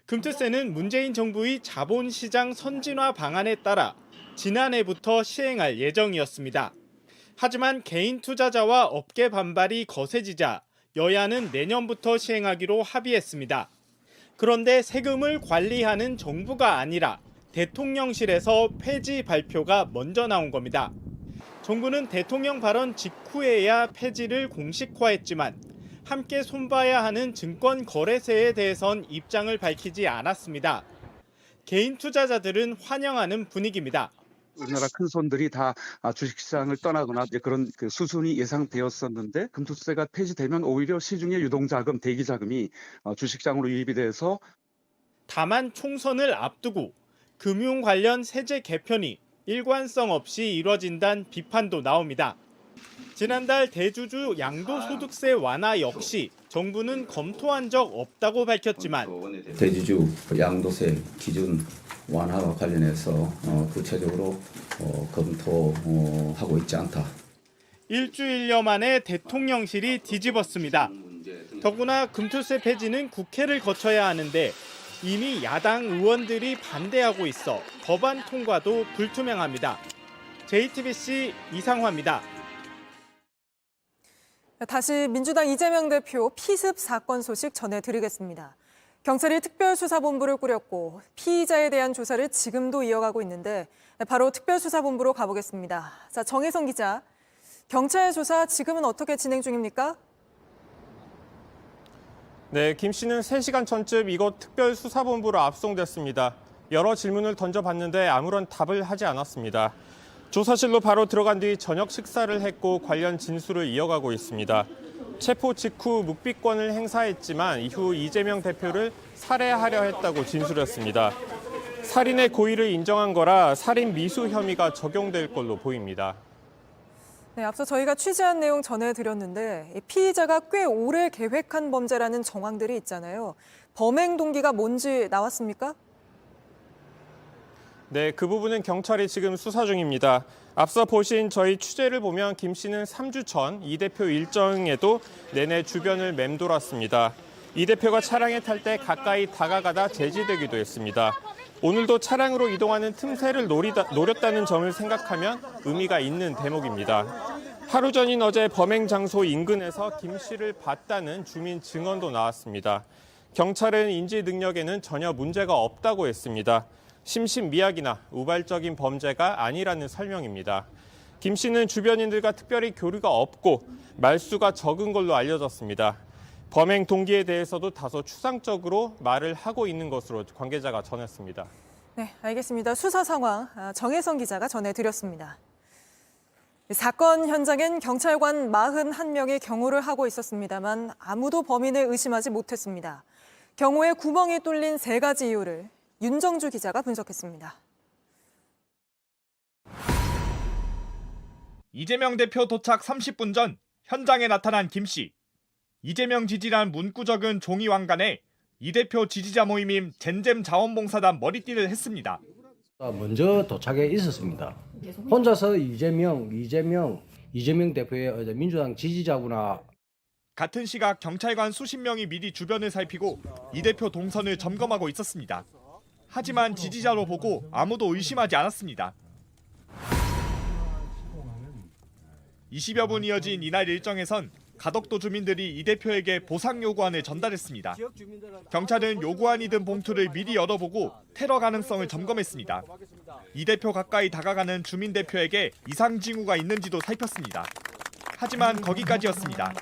금투세는 문재인 정부의 자본시장 선진화 방안에 따라 지난해부터 시행할 예정이었습니다. 하지만 개인 투자자와 업계 반발이 거세지자 여야는 내년부터 시행하기로 합의했습니다. 그런데 세금을 관리하는 정부가 아니라 대통령실에서 폐지 발표가 먼저 나온 겁니다. 정부는 대통령 발언 직후에야 폐지를 공식화했지만 함께 손봐야 하는 증권거래세에 대해선 입장을 밝히지 않았습니다. 개인 투자자들은 환영하는 분위기입니다. 우리나라 큰 손들이 다 주식시장을 떠나거나 이제 그런 수순이 예상되었었는데 금투세가 폐지되면 오히려 시중의 유동자금, 대기자금이 주식시장으로 유입이 돼서 다만 총선을 앞두고 금융 관련 세제 개편이 일관성 없이 이뤄진다는 비판도 나옵니다. 지난달 대주주 양도소득세 완화 역시 정부는 검토한 적 없다고 밝혔지만 대주주 양도세 기준 완화와 관련해서 구체적으로 검토하고 있지 않다. 일주일여 만에 대통령실이 뒤집었습니다. 더구나 금투세 폐지는 국회를 거쳐야 하는데 이미 야당 의원들이 반대하고 있어 법안 통과도 불투명합니다. JTBC 이상화입니다. 다시 민주당 이재명 대표 피습 사건 소식 전해드리겠습니다. 경찰이 특별수사본부를 꾸렸고 피의자에 대한 조사를 지금도 이어가고 있는데 바로 특별수사본부로 가보겠습니다. 자, 정혜성 기자, 경찰 조사 지금은 어떻게 진행 중입니까? 네, 김 씨는 3시간 전쯤 이곳 특별수사본부로 압송됐습니다. 여러 질문을 던져봤는데 아무런 답을 하지 않았습니다. 조사실로 바로 들어간 뒤 저녁 식사를 했고 관련 진술을 이어가고 있습니다. 체포 직후 묵비권을 행사했지만 이후 이재명 대표를 살해하려 했다고 진술했습니다. 살인의 고의를 인정한 거라 살인 미수 혐의가 적용될 걸로 보입니다. 네, 앞서 저희가 취재한 내용 전해드렸는데 피의자가 꽤 오래 계획한 범죄라는 정황들이 있잖아요. 범행 동기가 뭔지 나왔습니까? 네, 그 부분은 경찰이 지금 수사 중입니다. 앞서 보신 저희 취재를 보면 김 씨는 3주 전 이 대표 일정에도 내내 주변을 맴돌았습니다. 이 대표가 차량에 탈 때 가까이 다가가다 제지되기도 했습니다. 오늘도 차량으로 이동하는 틈새를 노렸다는 점을 생각하면 의미가 있는 대목입니다. 하루 전인 어제 범행 장소 인근에서 김 씨를 봤다는 주민 증언도 나왔습니다. 경찰은 인지 능력에는 전혀 문제가 없다고 했습니다. 심신미약이나 우발적인 범죄가 아니라는 설명입니다. 김 씨는 주변인들과 특별히 교류가 없고 말수가 적은 걸로 알려졌습니다. 범행 동기에 대해서도 다소 추상적으로 말을 하고 있는 것으로 관계자가 전했습니다. 네, 알겠습니다. 수사 상황 정혜성 기자가 전해드렸습니다. 사건 현장엔 경찰관 41명이 경호를 하고 있었습니다만 아무도 범인을 의심하지 못했습니다. 경호에 구멍이 뚫린 3가지 이유를 윤정주 기자가 분석했습니다. 이재명 대표 도착 30분 전 현장에 나타난 김 씨. 이재명 지지란 문구적은 종이 왕관에 이 대표 지지자 모임인 젠잼 자원봉사단 머리띠를 했습니다. 먼저 도착해 있었습니다. 혼자서 이재명 대표의 민주당 지지자구나. 같은 시각 경찰관 수십 명이 미리 주변을 살피고 이 대표 동선을 점검하고 있었습니다. 하지만 지지자로 보고 아무도 의심하지 않았습니다. 20여 분 이어진 이날 일정에선 가덕도 주민들이 이 대표에게 보상 요구안을 전달했습니다. 경찰은 요구안이 든 봉투를 미리 열어보고 테러 가능성을 점검했습니다. 이 대표 가까이 다가가는 주민 대표에게 이상 징후가 있는지도 살폈습니다. 하지만 거기까지였습니다.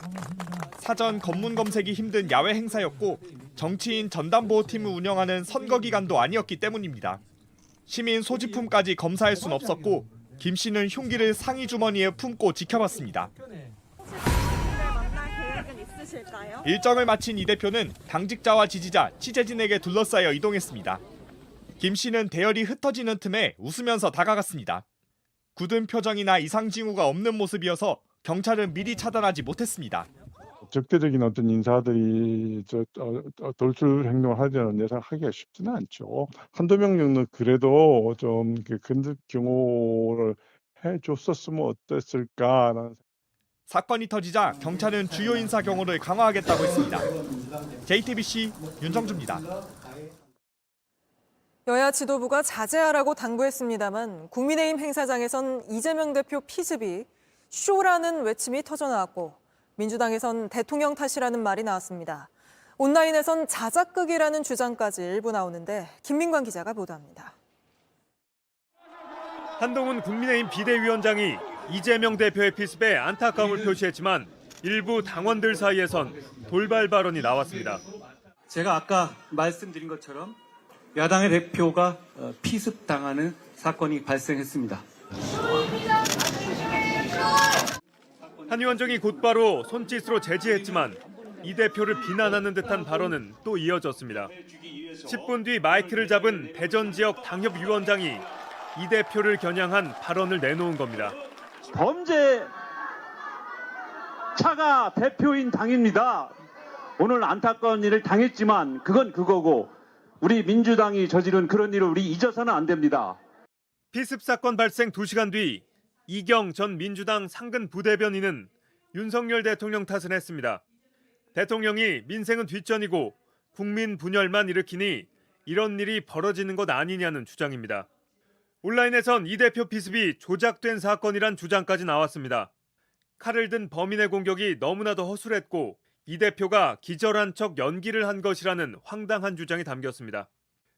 사전 검문 검색이 힘든 야외 행사였고 정치인 전담보호팀을 운영하는 선거 기간도 아니었기 때문입니다. 시민 소지품까지 검사할 순 없었고 김 씨는 흉기를 상의 주머니에 품고 지켜봤습니다. 일정을 마친 이 대표는 당직자와 지지자, 취재진에게 둘러싸여 이동했습니다. 김 씨는 대열이 흩어지는 틈에 웃으면서 다가갔습니다. 굳은 표정이나 이상 징후가 없는 모습이어서 경찰은 미리 차단하지 못했습니다. 적대적인 어떤 인사들이 돌출 행동을 하려는 예상하기가 쉽지는 않죠. 한두 명 정도 그래도 좀 근접 경호를 해줬었으면 어땠을까라는. 사건이 터지자 경찰은 주요 인사 경호를 강화하겠다고 했습니다. JTBC 윤정주입니다. 여야 지도부가 자제하라고 당부했습니다만 국민의힘 행사장에선 이재명 대표 피습이 쇼라는 외침이 터져나왔고 민주당에선 대통령 탓이라는 말이 나왔습니다. 온라인에선 자작극이라는 주장까지 일부 나오는데 김민관 기자가 보도합니다. 한동훈 국민의힘 비대위원장이 이재명 대표의 피습에 안타까움을 표시했지만 일부 당원들 사이에선 돌발 발언이 나왔습니다. 제가 아까 말씀드린 것처럼 야당의 대표가 피습당하는 사건이 발생했습니다. 한 위원장이 곧바로 손짓으로 제지했지만 이 대표를 비난하는 듯한 발언은 또 이어졌습니다. 10분 뒤 마이크를 잡은 대전 지역 당협위원장이 이 대표를 겨냥한 발언을 내놓은 겁니다. 범죄 차가 대표인 당입니다. 오늘 안타까운 일을 당했지만 그건 그거고 우리 민주당이 저지른 그런 일을 우리 잊어서는 안 됩니다. 피습 사건 발생 2시간 뒤 이경 전 민주당 상근 부대변인은 윤석열 대통령 탓을 했습니다. 대통령이 민생은 뒷전이고 국민 분열만 일으키니 이런 일이 벌어지는 것 아니냐는 주장입니다. 온라인에선 이 대표 피습이 조작된 사건이란 주장까지 나왔습니다. 칼을 든 범인의 공격이 너무나도 허술했고 이 대표가 기절한 척 연기를 한 것이라는 황당한 주장이 담겼습니다.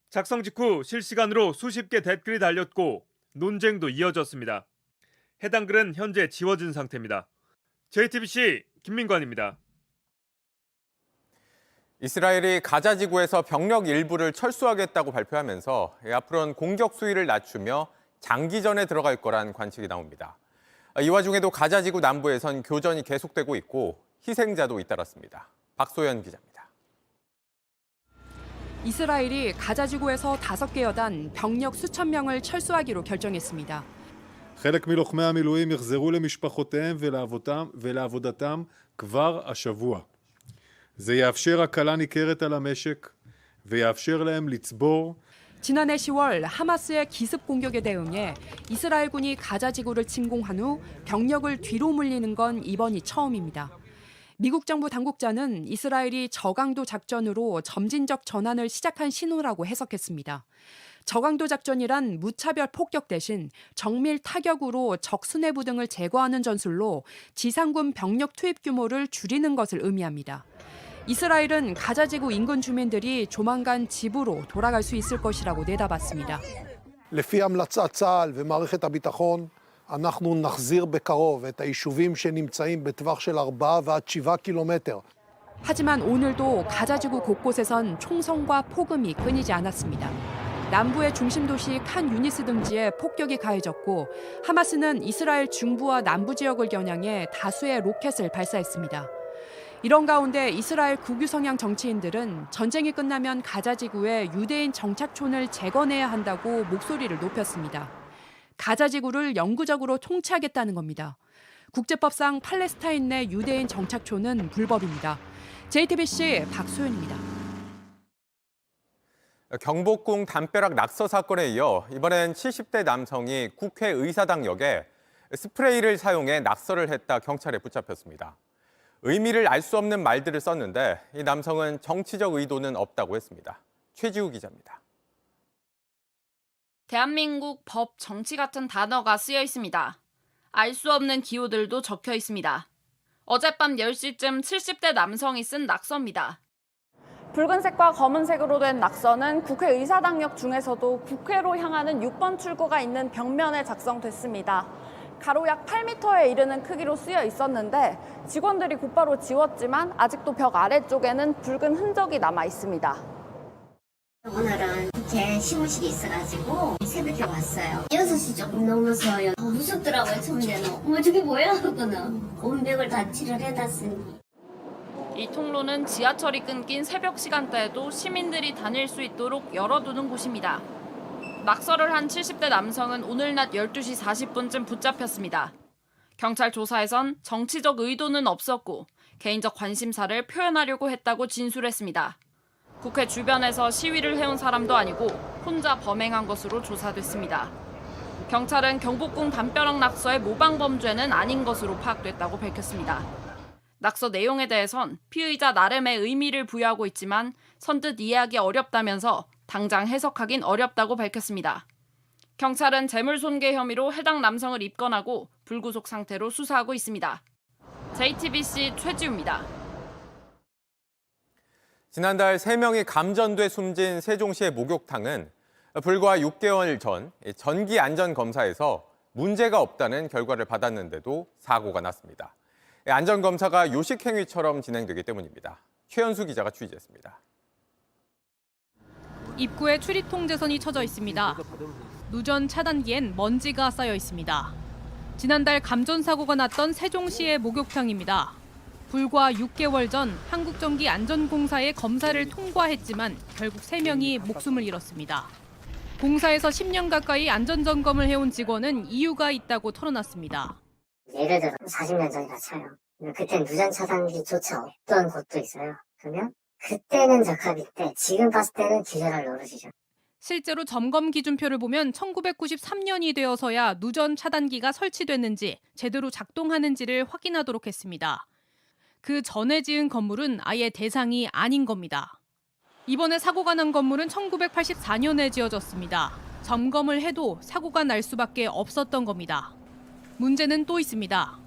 작성 직후 실시간으로 수십 개 댓글이 달렸고 논쟁도 이어졌습니다. 해당 글은 현재 지워진 상태입니다. JTBC 김민관입니다. 이스라엘이 가자 지구에서 병력 일부를 철수하겠다고 발표하면서 앞으로는 공격 수위를 낮추며 장기전에 들어갈 거란 관측이 나옵니다. 이 와중에도 가자 지구 남부에선 교전이 계속되고 있고 희생자도 잇따랐습니다. 박소연 기자입니다. 이스라엘이 가자 지구에서 5개 여단 병력 수천 명을 철수하기로 결정했습니다. חלק מלוחמי המילואים יחזרו למשפחותיהם ולעבודתם כבר השבוע. זה יאפשר הקלה ניכרת על המשק ויאפשר להם לצבור. 지난해 10월 하마스의 기습 공격에 대응해 이스라엘군이 가자 지구를 침공한 후 병력을 뒤로 물리는 건 이번이 처음입니다. 미국 정부 당국자는 이스라엘이 저강도 작전으로 점진적 전환을 시작한 신호라고 해석했습니다. 저강도 작전이란 무차별 폭격 대신 정밀 타격으로 적 수뇌부 등을 제거하는 전술로 지상군 병력 투입 규모를 줄이는 것을 의미합니다. 이스라엘은 가자지구 인근 주민들이 조만간 집으로 돌아갈 수 있을 것이라고 내다봤습니다. לפי המלצת צה"ל ומערכת הביטחון, אנחנו נחזיר בקרוב את היישובים שנמצאים בטווח של 4 ועד 7 קילומטר. 하지만 오늘도 가자지구 곳곳에선 총성과 폭음이 끊이지 않았습니다. 남부의 중심 도시 칸 유니스 등지에 폭격이 가해졌고 하마스는 이스라엘 중부와 남부 지역을 겨냥해 다수의 로켓을 발사했습니다. 이런 가운데 이스라엘 국유 성향 정치인들은 전쟁이 끝나면 가자 지구에 유대인 정착촌을 재건해야 한다고 목소리를 높였습니다. 가자 지구를 영구적으로 통치하겠다는 겁니다. 국제법상 팔레스타인 내 유대인 정착촌은 불법입니다. JTBC 박소연입니다. 경복궁 담벼락 낙서 사건에 이어 이번엔 70대 남성이 국회의사당역에 스프레이를 사용해 낙서를 했다 경찰에 붙잡혔습니다. 의미를 알 수 없는 말들을 썼는데 이 남성은 정치적 의도는 없다고 했습니다. 최지우 기자입니다. 대한민국 법 정치 같은 단어가 쓰여 있습니다. 알 수 없는 기호들도 적혀 있습니다. 어젯밤 10시쯤 70대 남성이 쓴 낙서입니다. 붉은색과 검은색으로 된 낙서는 국회의사당역 중에서도 국회로 향하는 6번 출구가 있는 벽면에 작성됐습니다. 가로 약 8m에 이르는 크기로 쓰여 있었는데 직원들이 곧바로 지웠지만 아직도 벽 아래쪽에는 붉은 흔적이 남아 있습니다. 오늘은 제 시무실이 있어가지고 새벽에 왔어요. 6시 조금 넘어서요. 무섭더라고요, 처음에는. 저게 뭐야 하고는 온 벽을 다 칠을해놨으니. 이 통로는 지하철이 끊긴 새벽 시간대에도 시민들이 다닐 수 있도록 열어두는 곳입니다. 낙서를 한 70대 남성은 오늘 낮 12시 40분쯤 붙잡혔습니다. 경찰 조사에선 정치적 의도는 없었고 개인적 관심사를 표현하려고 했다고 진술했습니다. 국회 주변에서 시위를 해온 사람도 아니고 혼자 범행한 것으로 조사됐습니다. 경찰은 경복궁 담벼락 낙서의 모방 범죄는 아닌 것으로 파악됐다고 밝혔습니다. 낙서 내용에 대해선 피의자 나름의 의미를 부여하고 있지만 선뜻 이해하기 어렵다면서 당장 해석하긴 어렵다고 밝혔습니다. 경찰은 재물손괴 혐의로 해당 남성을 입건하고 불구속 상태로 수사하고 있습니다. JTBC 최지우입니다. 지난달 3명이 감전돼 숨진 세종시의 목욕탕은 불과 6개월 전 전기 안전 검사에서 문제가 없다는 결과를 받았는데도 사고가 났습니다. 안전 검사가 요식 행위처럼 진행되기 때문입니다. 최현수 기자가 취재했습니다. 입구에 출입 통제선이 쳐져 있습니다. 누전 차단기엔 먼지가 쌓여 있습니다. 지난달 감전 사고가 났던 세종시의 목욕탕입니다. 불과 6개월 전 한국전기안전공사의 검사를 통과했지만 결국 3명이 목숨을 잃었습니다. 공사에서 10년 가까이 안전점검을 해온 직원은 이유가 있다고 털어놨습니다. 예를 들어 40년 전이라 쳐요. 그땐 누전 차단기조차 없던 곳도 있어요. 그러면 그때는 적합인데 지금 봤을 때는 기절할 노릇이죠. 실제로 점검 기준표를 보면 1993년이 되어서야 누전 차단기가 설치됐는지 제대로 작동하는지를 확인하도록 했습니다. 그 전에 지은 건물은 아예 대상이 아닌 겁니다. 이번에 사고가 난 건물은 1984년에 지어졌습니다. 점검을 해도 사고가 날 수밖에 없었던 겁니다. 문제는 또 있습니다.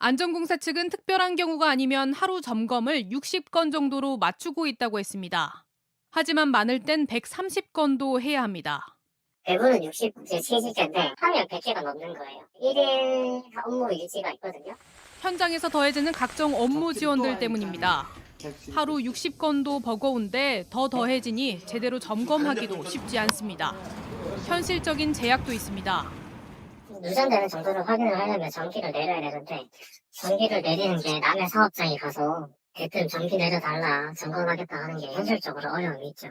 안전공사 측은 특별한 경우가 아니면 하루 점검을 60건 정도로 맞추고 있다고 했습니다. 하지만 많을 땐 130건도 해야 합니다. 대부분 60개, 70개인데 하면 100개가 넘는 거예요. 1일 업무 일지가 있거든요. 현장에서 더해지는 각종 업무 지원들 때문입니다. 하루 60건도 버거운데 더 더해지니 제대로 점검하기도 쉽지 않습니다. 현실적인 제약도 있습니다. 누전되는 정도를 확인을 하려면 전기를 내려야 되는데 전기를 내리는 게 남의 사업장에 가서 대뜸 전기 내려달라 점검하겠다 하는 게 현실적으로 어려움이 있죠.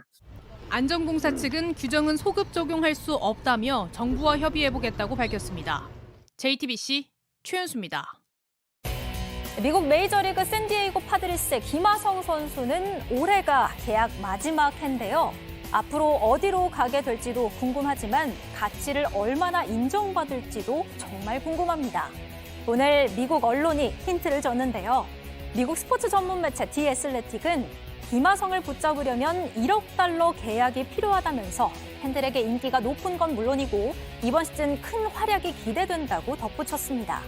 안전공사 측은 규정은 소급 적용할 수 없다며 정부와 협의해보겠다고 밝혔습니다. JTBC 최현수입니다. 미국 메이저리그 샌디에이고 파드리스의 김하성 선수는 올해가 계약 마지막 해인데요. 앞으로 어디로 가게 될지도 궁금하지만 가치를 얼마나 인정받을지도 정말 궁금합니다. 오늘 미국 언론이 힌트를 줬는데요. 미국 스포츠 전문 매체 디 애슬레틱은 김하성을 붙잡으려면 1억 달러 계약이 필요하다면서 팬들에게 인기가 높은 건 물론이고 이번 시즌 큰 활약이 기대된다고 덧붙였습니다.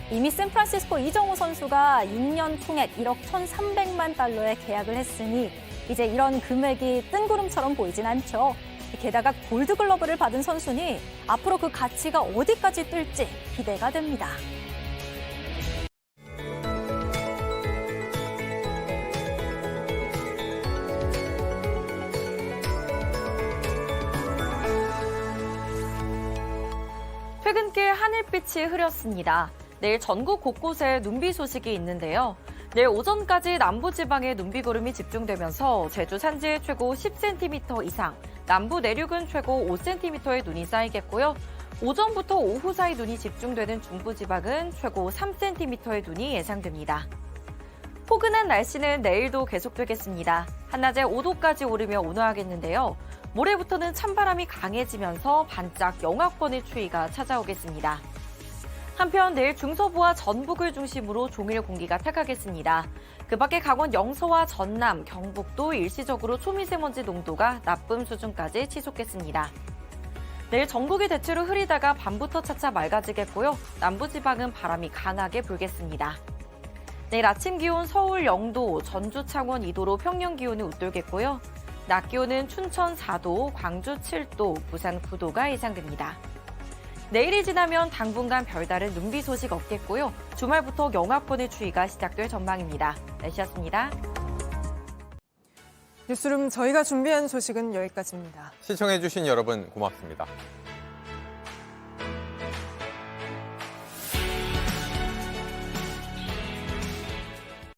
이미 샌프란시스코 이정우 선수가 6년 총액 1억 1,300만 달러에 계약을 했으니 이제 이런 금액이 뜬구름처럼 보이진 않죠. 게다가 골드글러브를 받은 선수니 앞으로 그 가치가 어디까지 뜰지 기대가 됩니다. 퇴근길 하늘빛이 흐렸습니다. 내일 전국 곳곳에 눈비 소식이 있는데요. 내일 오전까지 남부지방에 눈비구름이 집중되면서 제주 산지에 최고 10cm 이상, 남부 내륙은 최고 5cm의 눈이 쌓이겠고요. 오전부터 오후 사이 눈이 집중되는 중부지방은 최고 3cm의 눈이 예상됩니다. 포근한 날씨는 내일도 계속되겠습니다. 한낮에 5도까지 오르며 온화하겠는데요. 모레부터는 찬바람이 강해지면서 반짝 영하권의 추위가 찾아오겠습니다. 한편 내일 중서부와 전북을 중심으로 종일 공기가 탁하겠습니다. 그 밖에 강원 영서와 전남, 경북도 일시적으로 초미세먼지 농도가 나쁨 수준까지 치솟겠습니다. 내일 전국이 대체로 흐리다가 밤부터 차차 맑아지겠고요. 남부지방은 바람이 강하게 불겠습니다. 내일 아침 기온 서울 0도, 전주 창원 2도로 평년 기온이 웃돌겠고요. 낮 기온은 춘천 4도, 광주 7도, 부산 9도가 예상됩니다. 내일이 지나면 당분간 별다른 눈비 소식 없겠고요. 주말부터 영하권의 추위가 시작될 전망입니다. 날씨였습니다. 뉴스룸 저희가 준비한 소식은 여기까지입니다. 시청해주신 여러분 고맙습니다.